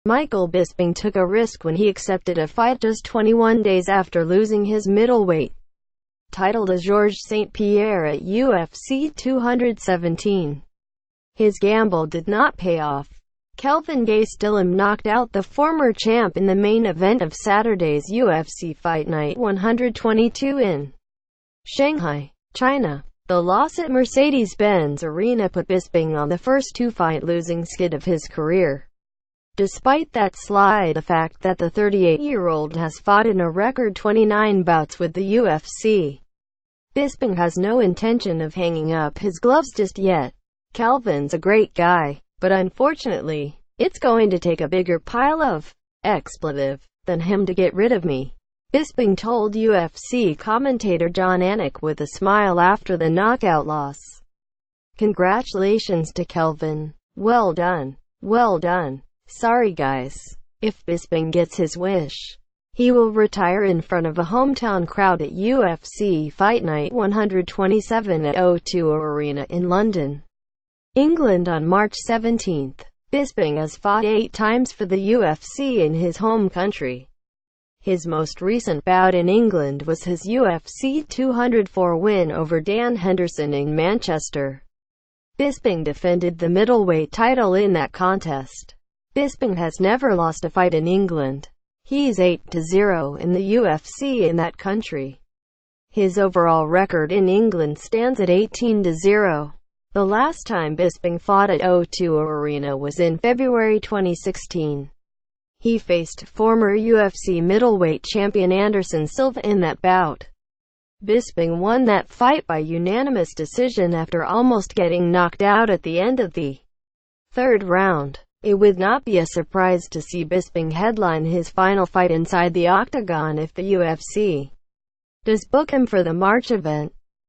Michael Bisping took a risk when he accepted a fight just 21 days after losing his middleweight title to Georges St. Pierre at UFC 217. His gamble did not pay off. Kelvin Gastelum knocked out the former champ in the main event of Saturday's UFC Fight Night 122 in Shanghai, China. The loss at Mercedes-Benz Arena put Bisping on the first two-fight losing skid of his career. Despite that slide, the fact that the 38-year-old has fought in a record 29 bouts with the UFC, Bisping has no intention of hanging up his gloves just yet. Kelvin's a great guy, but unfortunately, it's going to take a bigger pile of expletive than him to get rid of me, Bisping told UFC commentator John Anik with a smile after the knockout loss. Congratulations to Kelvin. Well done. Well done. Sorry guys. If Bisping gets his wish, he will retire in front of a hometown crowd at UFC Fight Night 127 at O2 Arena in London, England on March 17. Bisping has fought 8 times for the UFC in his home country. His most recent bout in England was his UFC 204 win over Dan Henderson in Manchester. Bisping defended the middleweight title in that contest. Bisping has never lost a fight in England. He's 8-0 in the UFC in that country. His overall record in England stands at 18-0. The last time Bisping fought at O2 Arena was in February 2016. He faced former UFC middleweight champion Anderson Silva in that bout. Bisping won that fight by unanimous decision after almost getting knocked out at the end of the third round. It would not be a surprise to see Bisping headline his final fight inside the octagon if the UFC does book him for the March event.